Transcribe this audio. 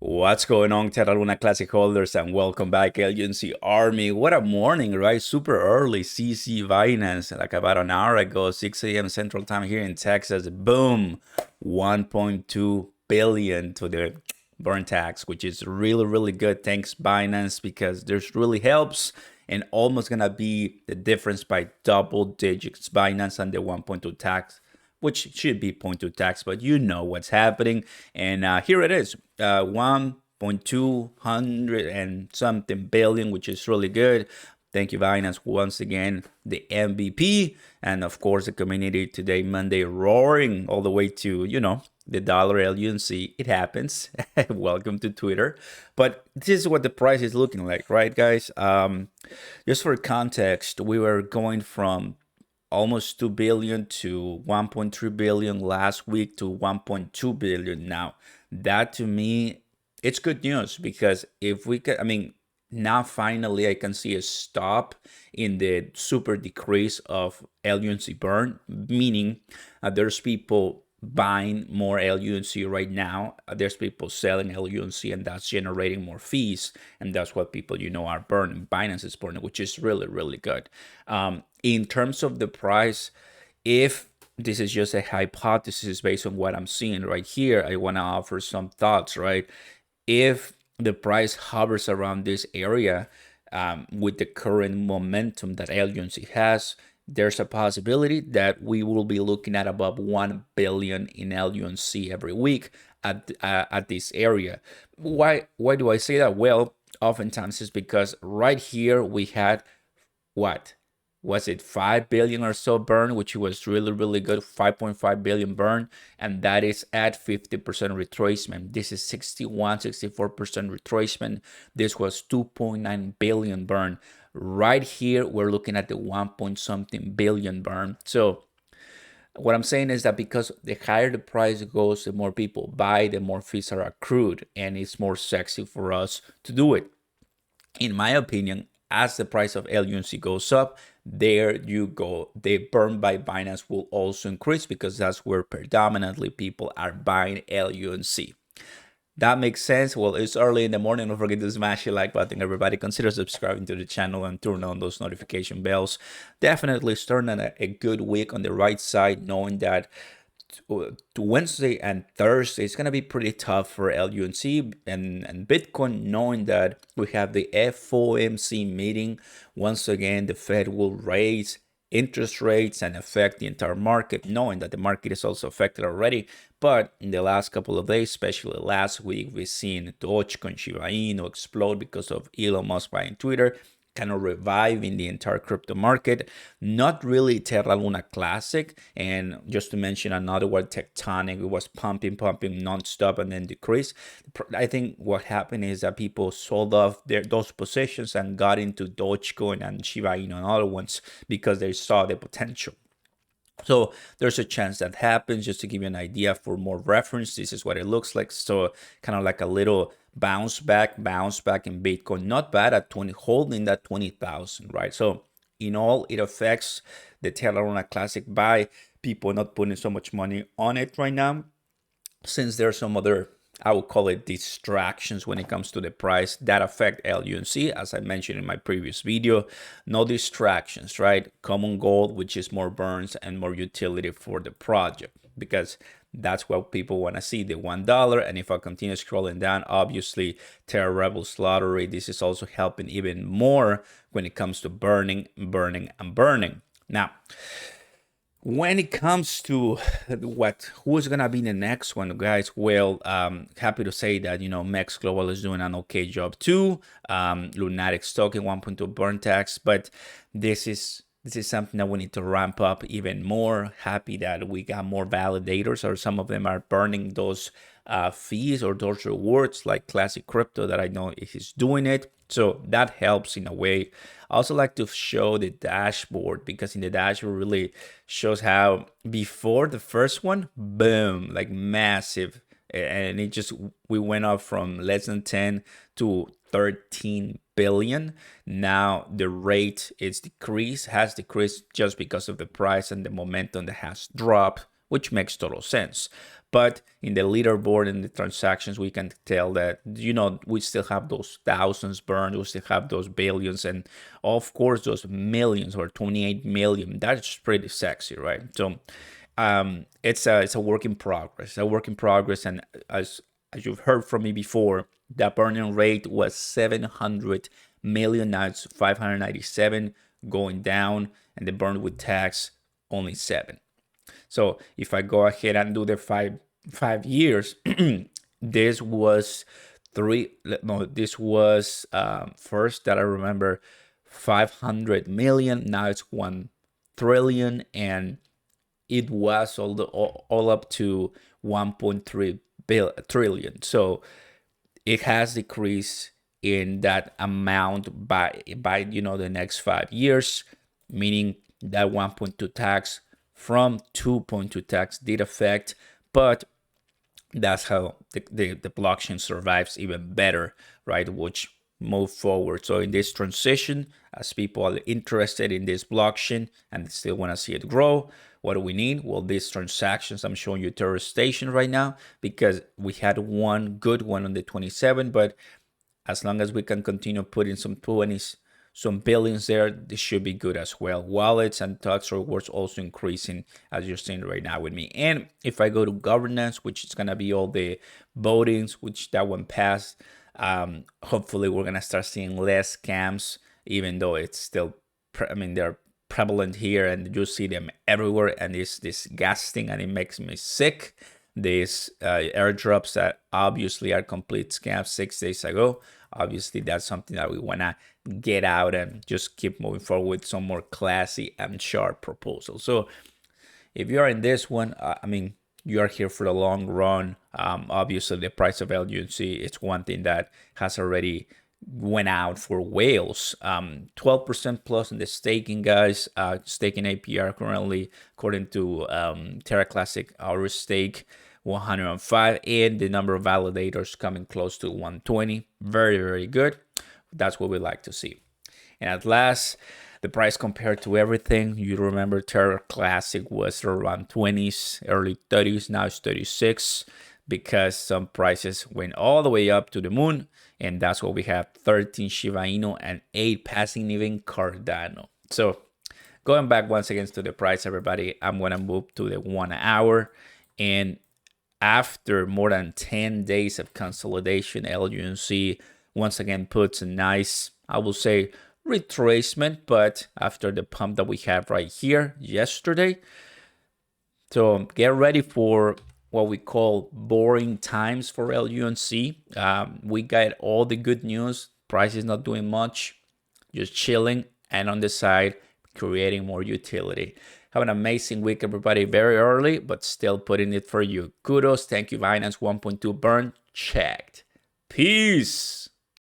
What's going on, Terra Luna Classic holders, and welcome back, LUNC Army. What a morning, right? Super early, CC Binance, like about an hour ago, 6 a.m. Central Time here in Texas. Boom, 1.2 billion to the burn tax, which is really, really good. Thanks, Binance, because this really helps and almost gonna be the difference by double digits. Binance and the 1.2 tax, which should be 0.2 tax, but you know what's happening. And here it is, 1.200 and something billion, which is really good. Thank you, Binance, once again, the MVP. And of course, the community today, Monday, roaring all the way to, the dollar LUNC. It happens. Welcome to Twitter. But this is what the price is looking like, right, guys? Just for context, we were going from almost 2 billion to 1.3 billion last week to 1.2 billion now. That to me, it's good news, because if we can, now finally I can see a stop in the super decrease of LUNC burn, meaning there's people buying more LUNC right now. There's people selling LUNC, and that's generating more fees, and that's what people are burning. Binance is burning, which is really, really good. In terms of the price, if this is just a hypothesis based on what I'm seeing right here, I want to offer some thoughts, right? If the price hovers around this area with the current momentum that LUNC has, there's a possibility that we will be looking at above 1 billion in LUNC every week at this area. Why do I say that? Well, oftentimes it's because right here we had what? Was it 5 billion or so burn, which was really, really good, 5.5 billion burn, and that is at 50% retracement. This is 64% retracement. This was 2.9 billion burn. Right here, we're looking at the 1 point something billion burn. So what I'm saying is that because the higher the price goes, the more people buy, the more fees are accrued, and it's more sexy for us to do it. In my opinion, as the price of LUNC goes up, there you go. The burn by Binance will also increase, because that's where predominantly people are buying LUNC. That makes sense. Well, it's early in the morning. Don't forget to smash the like button, everybody. Consider subscribing to the channel and turn on those notification bells. Definitely starting a good week on the right side, knowing that Wednesday and Thursday is going to be pretty tough for LUNC and Bitcoin, knowing that we have the FOMC meeting. Once again, the Fed will raise interest rates and affect the entire market, knowing that the market is also affected already. But in the last couple of days, especially last week, we've seen dogecoin, shiba inu explode because of Elon Musk buying Twitter, kind of reviving the entire crypto market. Not really Terra Luna Classic. And just to mention another word, tectonic, it was pumping nonstop and then decreased. I think what happened is that people sold off those positions and got into dogecoin and shiba inu and other ones because they saw the potential. So there's a chance that happens. Just to give you an idea for more reference, this is what it looks like. So kind of like a little bounce back in Bitcoin. Not bad at 20, holding that 20,000, right? So in all, it affects the Terra Luna Classic by people not putting so much money on it right now, since there's some other, I would call it, distractions when it comes to the price that affect LUNC. As I mentioned in my previous video, no distractions, right? Common goal, which is more burns and more utility for the project, because that's what people want to see, the $1. And if I continue scrolling down, obviously Terra Rebels Lottery, this is also helping even more when it comes to burning. Now, when it comes to who's gonna be the next one, guys, well, happy to say that Mex Global is doing an okay job too. Lunatics token 1.2 burn tax, but this is something that we need to ramp up even more. Happy that we got more validators, or some of them are burning those fees or those rewards, like Classic Crypto, that I know is doing it. So that helps in a way. I also like to show the dashboard, because in the dashboard really shows how before the first one, boom, like massive, and we went up from less than 10 to 13 billion. Now the rate has decreased just because of the price and the momentum that has dropped, which makes total sense. But in the leaderboard and the transactions, we can tell that, we still have those thousands burned, we still have those billions, and of course those millions, or 28 million. That's pretty sexy, right? So it's a work in progress, and as you've heard from me before, the burning rate was 700 million. Now it's 597, going down, and the burn with tax only 7. So if I go ahead and do the five years, this was first that I remember 500 million. Now it's 1 trillion, and it was all up to 1.3 trillion. So it has decreased in that amount by the next 5 years, meaning that 1.2 tax from 2.2 tax did affect, but that's how the blockchain survives even better, right? Which move forward. So in this transition, as people are interested in this blockchain and still want to see it grow, what do we need? Well, these transactions, I'm showing you Terra Station right now because we had one good one on the 27, but as long as we can continue putting some 20s, some billions there, this should be good as well. Wallets and tax rewards also increasing, as you're seeing right now with me. And if I go to governance, which is going to be all the votings, which that one passed, hopefully we're going to start seeing less scams, even though it's still, they're prevalent here and you see them everywhere, and it's disgusting and it makes me sick. These airdrops that obviously are complete scams 6 days ago. Obviously, that's something that we want to get out and just keep moving forward with some more classy and sharp proposals. So if you are in this one, you are here for the long run. Obviously, the price of LUNC, it's one thing that has already went out for whales. 12% plus in the staking, guys. Staking APR currently, according to Terra Classic, our stake 105, and the number of validators coming close to 120. Very, very good. That's what we like to see. And at last, the price compared to everything. You remember Terra Classic was around 20s, early 30s. Now it's 36 because some prices went all the way up to the moon. And that's what we have: 13 Shiba Inu and 8 passing even Cardano. So going back once again to the price, everybody, I'm going to move to the 1 hour. And after more than 10 days of consolidation, LUNC once again puts a nice, I will say, retracement, but after the pump that we have right here yesterday. So get ready for what we call boring times for LUNC. We got all the good news. Price is not doing much, just chilling, and on the side, creating more utility. Have an amazing week, everybody. Very early, but still putting it for you. Kudos. Thank you, Binance 1.2 burn checked. Peace.